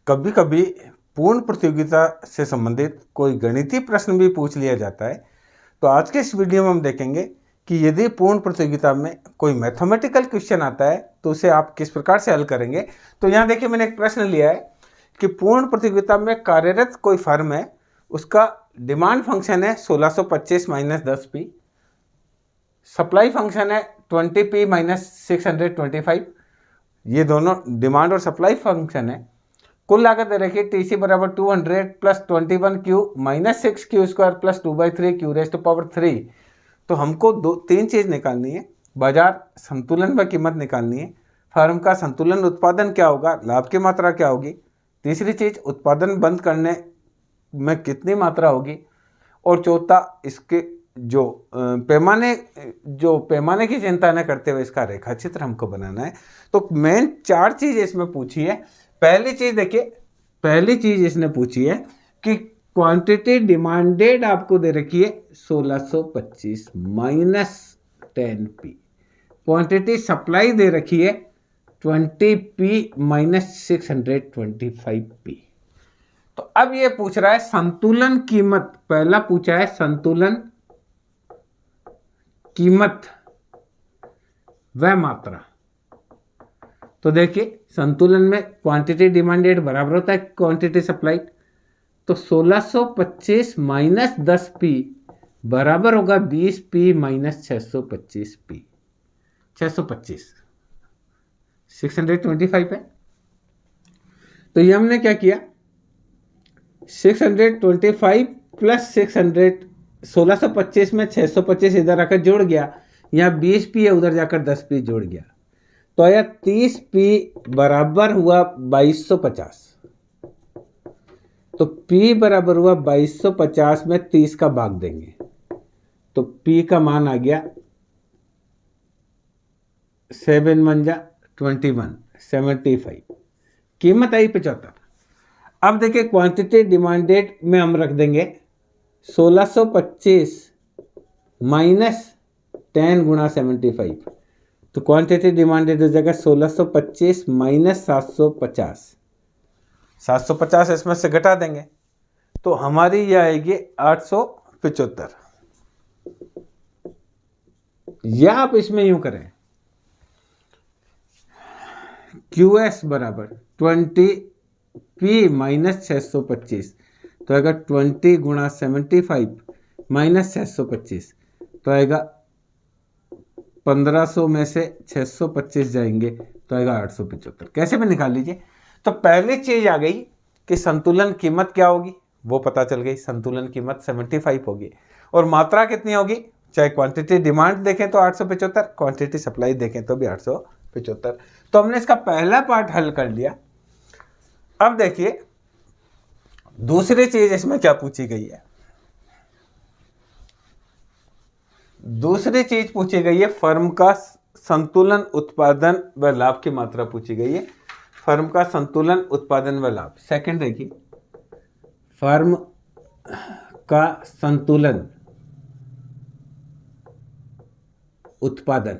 कभी कभी पूर्ण प्रतियोगिता से संबंधित कोई गणितीय प्रश्न भी पूछ लिया जाता है। तो आज के इस वीडियो में हम देखेंगे कि यदि पूर्ण प्रतियोगिता में कोई मैथमेटिकल क्वेश्चन आता है तो उसे आप किस प्रकार से हल करेंगे। तो यहाँ देखिए, मैंने एक प्रश्न लिया है कि पूर्ण प्रतियोगिता में कार्यरत कोई फर्म है, उसका डिमांड फंक्शन है 1625 माइनस 10p, सप्लाई फंक्शन है 20p माइनस 625। ये दोनों डिमांड और सप्लाई फंक्शन है। कुल लागत दे रखी है TC बराबर 200 plus 21Q minus 6Q square plus 2/3 Q raise to power 3। तो हमको तीन चीज़ निकालनी है। बाजार संतुलन व कीमत निकालनी है, फर्म का संतुलन उत्पादन क्या होगा, लाभ की मात्रा क्या होगी, तीसरी चीज़ उत्पादन बंद करने में कितनी मात्रा होगी, और चौथा इसके जो पैमाने की चिंता न करते हुए इसका रेखा चित्र हमको बनाना है। तो मेन चार चीज़ इसमें पूछी है। पहली चीज़ देखिए, पहली चीज़ इसने पूछी है कि क्वांटिटी डिमांडेड आपको दे रखी है 1625 माइनस 10p, क्वांटिटी सप्लाई दे रखी है 20p माइनस 625p। तो अब ये पूछ रहा है संतुलन कीमत। पहला पूछा है संतुलन कीमत व मात्रा। तो देखिए, संतुलन में क्वांटिटी डिमांडेड बराबर होता है क्वांटिटी सप्लाई। तो 1625 माइनस 10p बराबर होगा 20p माइनस 625p। 625 है। तो ये हमने क्या किया, 625 प्लस 600, 1625 में 625 इधर आकर जुड़ गया, यहाँ 20p है, उधर जाकर 10p जुड़ गया, तो आया 30p बराबर हुआ 2250। तो p बराबर हुआ 2250 में 30 का भाग देंगे तो p का मान आ गया 7 मंजा 21, 75। कीमत आई 75। अब देखिए, क्वांटिटी डिमांडेड में हम रख देंगे 1625 माइनस 10 गुणा 75। तो क्वांटिटी डिमांडेड हो जाएगा 1625 माइनस 750। 750 इसमें से घटा देंगे तो हमारी यह आएगी 875। या आप इसमें यूं करें, QS बराबर 20p माइनस 625, तो आएगा 20 गुणा 75 माइनस 625, तो आएगा 1500 में से 625 जाएंगे तो आएगा 875। कैसे भी निकाल लीजिए। तो पहली चीज आ गई कि संतुलन कीमत क्या होगी, वो पता चल गई। संतुलन कीमत 75 होगी और मात्रा कितनी होगी, चाहे क्वांटिटी डिमांड देखें तो 875, क्वांटिटी सप्लाई देखें तो भी 875। तो हमने इसका पहला पार्ट हल कर लिया। अब देखिए दूसरी चीज इसमें क्या पूछी गई है। दूसरी चीज पूछी गई है फर्म का संतुलन उत्पादन व लाभ की मात्रा पूछी गई है। फर्म का संतुलन उत्पादन व लाभ। सेकंड देखिए, फर्म का संतुलन उत्पादन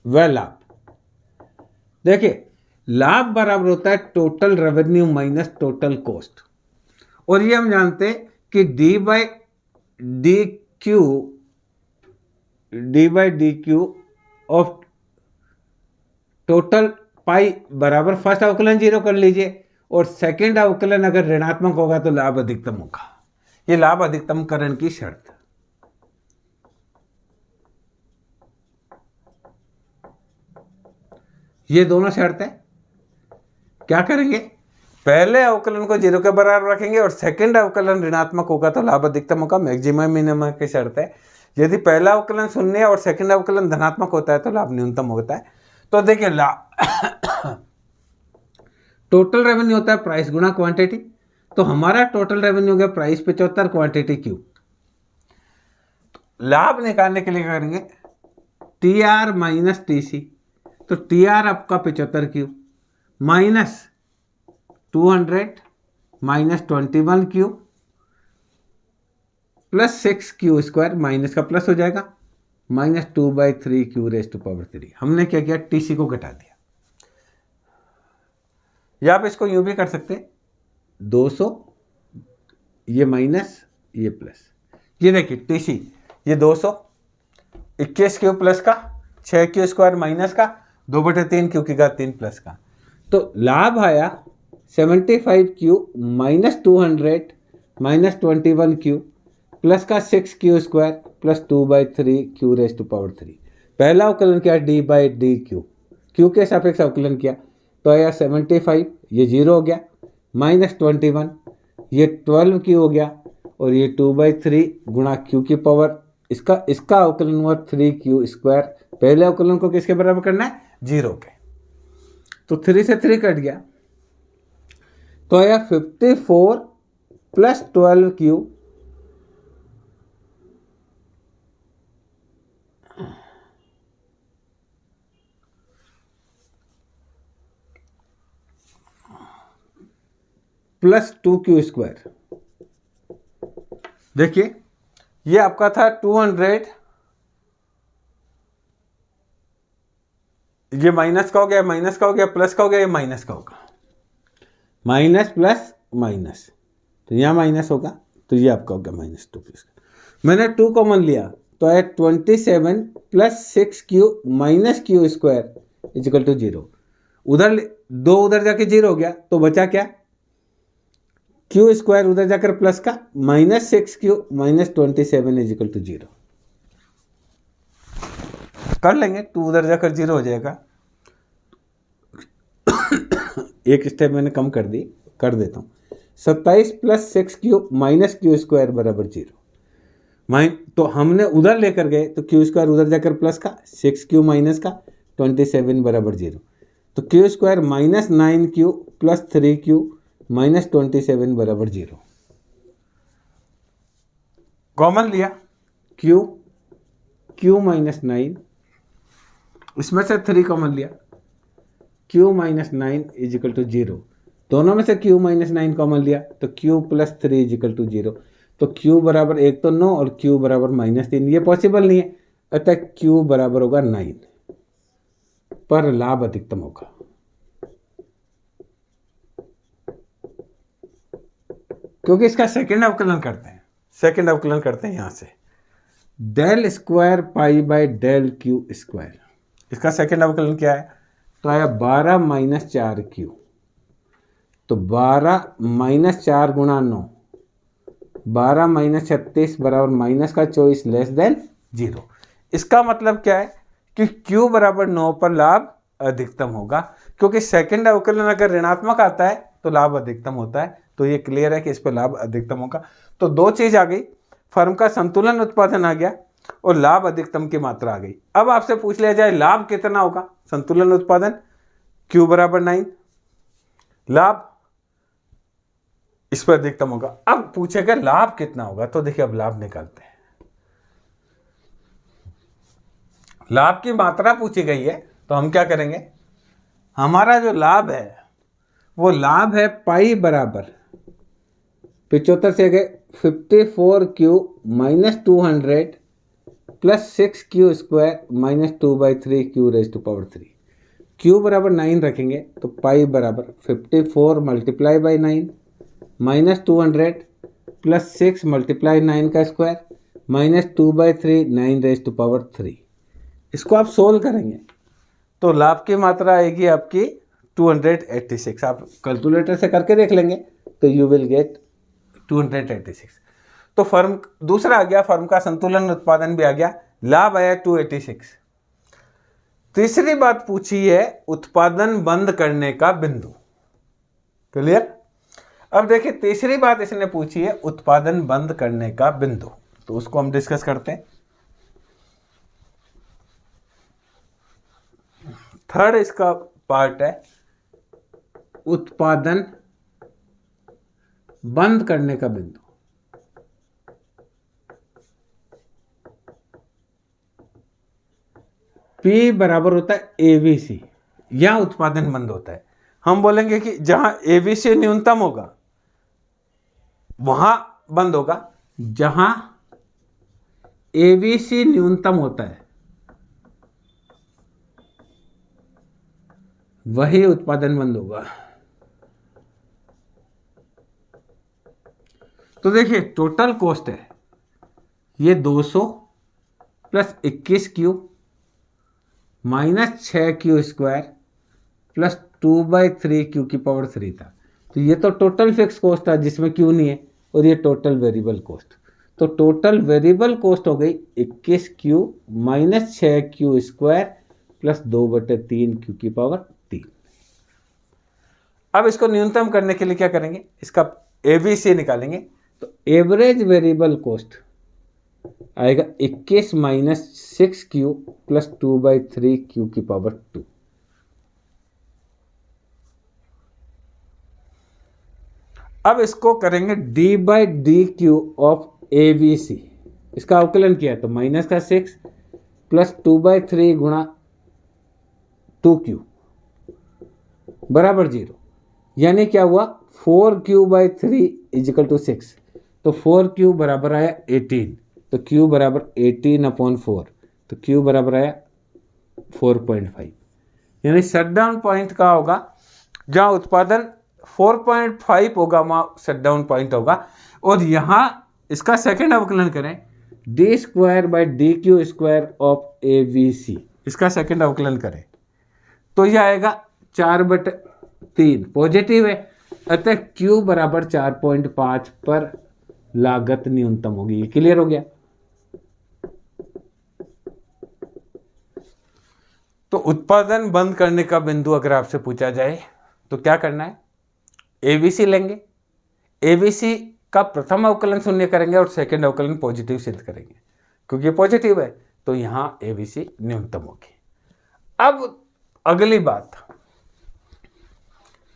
व लाभ। देखिए, लाभ बराबर होता है total revenue minus total cost, और ये हम जानते हैं कि d by D Q of total pi बराबर फर्स्ट अवकलन 0 कर लीजिए, और सेकंड अवकलन अगर ऋणात्मक होगा तो लाभ अधिकतम होगा। ये लाभ अधिकतमकरण की शर्त। ये दोनों शर्त है। क्या करेंगे, पहले अवकलन को 0 के बराबर रखेंगे और सेकंड अवकलन ऋणात्मक होगा तो लाभ अधिकतम होगा। मैक्सिमम मिनिमम की शर्त है। यदि पहला अवकलन शून्य और सेकंड अवकलन धनात्मक होता है तो लाभ न्यूनतम होता है। तो देखिए, लाभ टोटल रेवेन्यू होता है प्राइस गुणा क्वांटिटी। तो हमारा टोटल रेवेन्यू हो गया प्राइस 75, क्वांटिटी Q। लाभ निकालने के लिए क्या करेंगे, TR माइनस TC। तो TR आपका 75Q minus 200 minus 21Q plus 6Q square, minus का प्लस हो जाएगा, minus 2/3 Q raise to power 3। हमने क्या किया, टीसी को घटा दिया। या आप इसको यूं भी कर सकते हैं, 200 ये माइनस ये प्लस। ये देखिए टीसी ये 200, 21 क्यू प्लस का, 6 क्यू स्क्वायर माइनस का, 2/3 क्यू की घात 3 प्लस का। तो लाभ आया 75 Q minus 200 minus 21 Q plus का 6 Q square plus 2/3 Q raise to power 3। पहला अवकलन किया d/d क्यू, क्यू के सापेक्ष अवकलन किया तो आया 75, ये 0 हो गया, माइनस 21 ये 12 क्यू हो गया, और ये 2/3 गुणा क्यू की पावर, इसका अवकलन हुआ 3 क्यू स्क्वायर। पहले अवकलन को किसके बराबर करना है, 0 के। तो 3 से 3 कट गया तो आया 54 plus 12 Q plus 2 Q square. देखिए ये आपका था 200, ये माइनस का हो गया, माइनस का हो गया, प्लस का हो गया, ये माइनस का होगा, माइनस प्लस माइनस, तो यहाँ माइनस होगा, तो ये आपका हो गया माइनस 2 क्यू स्क्वायर। मैंने 2 कॉमन लिया तो आया 27 plus 6 Q minus Q square equal to 0। उधर 2 उधर जाके 0 हो गया, तो बचा क्या, क्यू स्क्वायर उधर जाकर प्लस का, minus 6 Q minus 27 equal to 0। कर लेंगे, 2 उधर जाकर 0 हो जाएगा। एक स्टेप मैंने कम कर दी, कर देता हूँ। 27 plus 6 Q minus Q square बराबर 0। तो हमने उधर लेकर गए तो क्यू स्क्वायर उधर जाकर प्लस का, 6 क्यू माइनस का, 27 बराबर 0। तो Q square minus 9 Q plus 3 Q minus 27 बराबर 0। कॉमन लिया क्यू माइनस 9, इसमें से 3 कॉमन लिया, क्यू माइनस 9 इजिकल टू 0। दोनों में से क्यू माइनस 9 कॉमन लिया तो क्यू प्लस 3 इजिकल टू 0। तो क्यू बराबर 1 तो 9 और क्यू बराबर -3, ये पॉसिबल नहीं है, अतः क्यू बराबर होगा 9, पर लाभ अधिकतम होगा। क्योंकि इसका सेकंड अवकलन करते हैं यहाँ से, del square pi by del Q square. इसका सेकंड अवकलन क्या है, तो आया 12 माइनस 4 क्यू, तो 12 माइनस 4 गुणा 9, 12 माइनस 36 बराबर माइनस का 24 लेस देन 0। इसका मतलब क्या है कि क्यू बराबर 9 पर लाभ अधिकतम होगा, क्योंकि सेकंड अवकलन अगर ऋणात्मक आता है तो लाभ अधिकतम होता है। तो ये क्लियर है कि इस पर लाभ अधिकतम होगा। तो 2 चीज आ गई, फर्म का संतुलन उत्पादन आ गया और लाभ अधिकतम की मात्रा आ गई। अब आपसे पूछ लिया जाए लाभ कितना होगा, संतुलन उत्पादन Q बराबर 9, लाभ इस पर अधिकतम होगा। अब पूछेगा लाभ कितना होगा, तो देखिए अब लाभ निकालते हैं। लाभ की मात्रा पूछी गई है, तो हम क्या करेंगे, हमारा जो लाभ है वो लाभ है पाई बराबर 75 से गए 54 Q minus 200 plus 6 Q square minus 2/3 Q raise to power 3। Q बराबर 9 रखेंगे तो पाई बराबर 54 multiply by 9 minus 200 plus 6 multiply 9 का square minus 2/3 9 raise to power 3। इसको आप सोल्व करेंगे तो लाभ की मात्रा आएगी आपकी 286। आप कैलकुलेटर से करके देख लेंगे तो यू विल गेट 286। तो फर्म दूसरा आ गया, फर्म का संतुलन उत्पादन भी आ गया, लाभ आया 286। तीसरी बात पूछी है उत्पादन बंद करने का बिंदु। क्लियर? अब देखिए तीसरी बात इसने पूछी है उत्पादन बंद करने का बिंदु, तो उसको हम डिस्कस करते हैं। थर्ड इसका पार्ट है उत्पादन बंद करने का बिंदु। P बराबर होता है ABC, यहां उत्पादन बंद होता है। हम बोलेंगे कि जहां ABC न्यूनतम होगा वहां बंद होगा, जहां एबीसी न्यूनतम होता है वही उत्पादन बंद होगा। तो देखिए टोटल कॉस्ट है ये 200 plus 21Q minus 6Q² plus 2/3Q की पावर 3 था। तो ये तो टोटल फिक्स कॉस्ट था जिसमें Q नहीं है, और ये टोटल वेरिएबल कॉस्ट। तो टोटल वेरिएबल कॉस्ट हो गई 21Q minus 6Q² plus 2/3Q की पावर 3। अब इसको न्यूनतम करने के लिए क्या करेंगे, इसका एबीसी निकालेंगे। तो एवरेज वेरिएबल कॉस्ट आएगा 21 माइनस 6Q प्लस 2/3Q की पावर 2। अब इसको करेंगे d/dq ऑफ एबीसी। इसका अवकलन किया है तो माइनस का 6 प्लस 2/3 गुणा 2Q बराबर 0। यानी क्या हुआ 4Q/3 इजिकल टू 6। तो 4Q बराबर आया 18, तो Q बराबर 18/4, तो Q बराबर आया 4.5। यानी शटडाउन पॉइंट का होगा जहाँ उत्पादन 4.5 होगा वहाँ शटडाउन पॉइंट होगा। और यहाँ इसका सेकंड अवकलन करें d²/dq² ऑफ एबीसी, इसका सेकंड अवकलन करें तो यह आएगा 4/3 पॉजिटिव है, अतः Q बराबर 4.5 पर लागत न्यूनतम होगी। क्लियर हो गया। तो उत्पादन बंद करने का बिंदु अगर आपसे पूछा जाए तो क्या करना है, एबीसी लेंगे, एबीसी का प्रथम अवकलन शून्य करेंगे और सेकंड अवकलन पॉजिटिव सिद्ध करेंगे, क्योंकि पॉजिटिव है तो यहां एबीसी न्यूनतम होगी। अब अगली बात,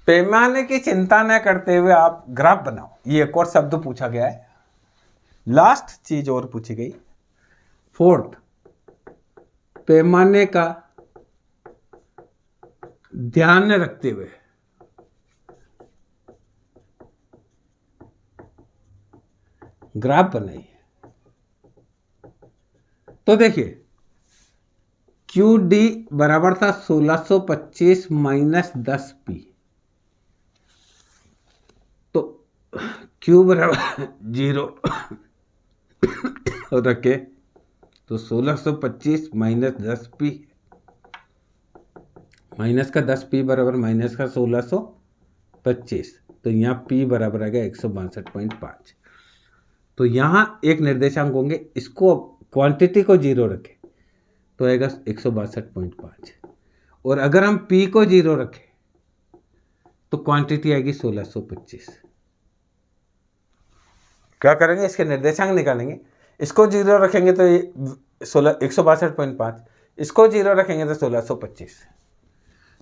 पैमाने की चिंता न करते हुए आप ग्राफ बनाओ। ये एक और शब्द पूछा गया है, लास्ट चीज और पूछी गई। फोर्थ, पैमाने का ध्यान रखते हुए ग्राफ बनाइए। तो देखिए QD बराबर था 1625 माइनस 10P, तो Q बराबर 0 रखे तो 1625 माइनस 10P, माइनस का 10P बराबर माइनस का 1625, तो यहाँ P बराबर आ गया 162.5। तो यहाँ एक निर्देशांक होंगे, इसको क्वांटिटी को 0 रखें तो आएगा 162.5, और अगर हम P को 0 रखें तो क्वांटिटी आएगी 1625। क्या करेंगे, इसके निर्देशांक निकालेंगे। इसको 0 रखेंगे तो 162.5, इसको 0 रखेंगे तो 1625।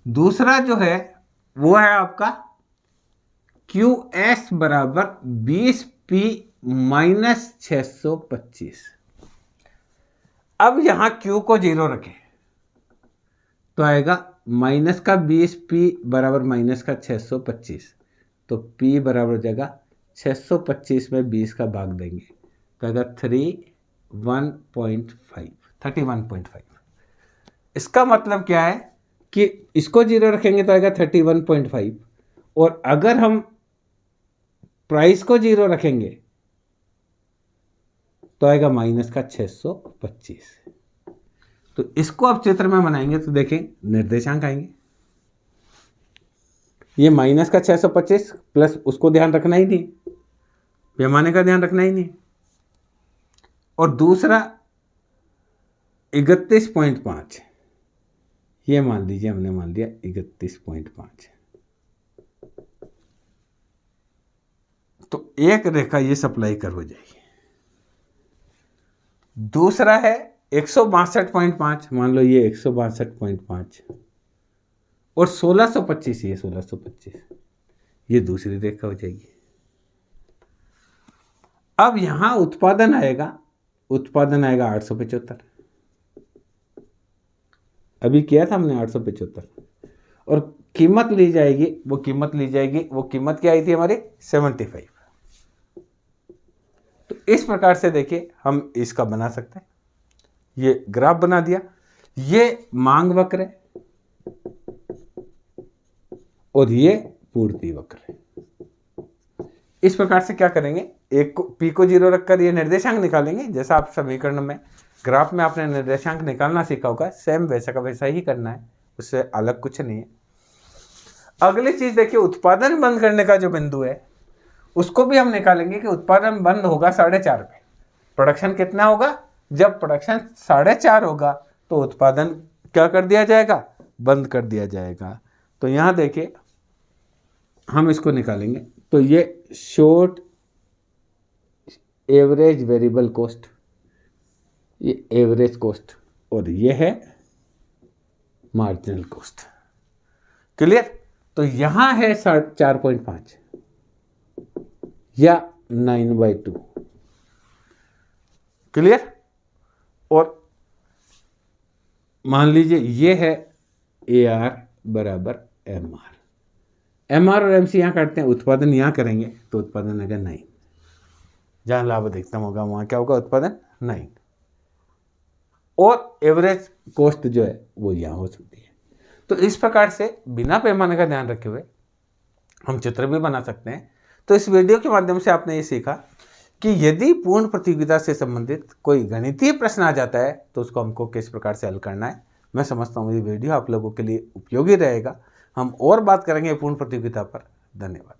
दूसरा जो है वो है आपका QS बराबर 20P माइनस 625। अब यहां Q को 0 रखें तो आएगा माइनस का 20P बराबर माइनस का 625, तो P बराबर जगह 625 में 20 का भाग देंगे तो आएगा 31.5। इसका मतलब क्या है कि इसको 0 रखेंगे तो आएगा 31.5, और अगर हम प्राइस को 0 रखेंगे तो आएगा माइनस का 625। तो इसको आप चित्र में बनाएंगे तो देखें निर्देशांक आएंगे, ये माइनस का 625 प्लस उसको ध्यान रखना ही नहीं, पैमाने का ध्यान रखना ही नहीं, और दूसरा 31.5, ये मान लीजिए हमने मान लिया 31.5। तो एक रेखा ये सप्लाई कर हो जाएगी। दूसरा है 162.5, मान लो ये 162.5 और 1625, ये 1625, ये दूसरी रेखा हो जाएगी। अब यहां उत्पादन आएगा 875, अभी किया था हमने 875, और कीमत ली जाएगी, वो कीमत क्या आई थी हमारी 75। तो इस प्रकार से देखिए हम इसका बना सकते हैं। ये ग्राफ बना दिया, ये मांग वक्र है और ये पूर्ति वक्र है। इस प्रकार से क्या करेंगे, एक को पी को 0 रखकर ये निर्देशांक निकालेंगे। जैसा आप समीकरण में ग्राफ में आपने निर्देशांक निकालना सीखा होगा, सेम वैसा का वैसा ही करना है, उससे अलग कुछ नहीं है। अगली चीज देखिए, उत्पादन बंद करने का जो बिंदु है उसको भी हम निकालेंगे कि उत्पादन बंद होगा 4.5 पे। प्रोडक्शन कितना होगा, जब प्रोडक्शन 4.5 होगा तो उत्पादन क्या कर दिया जाएगा, बंद कर दिया जाएगा। तो यहाँ देखिए हम इसको निकालेंगे, तो ये शॉर्ट एवरेज वेरिएबल कॉस्ट, ये एवरेज कॉस्ट, और ये है मार्जिनल कॉस्ट। क्लियर। तो यहां है 4.5 या 9/2। क्लियर। और मान लीजिए ये है AR बराबर MR। MR और MC यहाँ काटते हैं, उत्पादन यहाँ करेंगे तो उत्पादन अगर 9, जहाँ लाभ अधिकतम होगा वहाँ क्या होगा, उत्पादन 9, और एवरेज कॉस्ट जो है वो यहाँ हो सकती है। तो इस प्रकार से बिना पैमाने का ध्यान रखे हुए हम चित्र भी बना सकते हैं। तो इस वीडियो के माध्यम से आपने ये सीखा कि यदि पूर्ण प्रतियोगिता से संबंधित कोई गणितीय प्रश्न आ जाता है तो उसको हमको किस प्रकार से हल करना है। मैं समझता हूँ ये वीडियो आप लोगों के लिए उपयोगी रहेगा। हम और बात करेंगे पूर्ण प्रतियोगिता पर। धन्यवाद।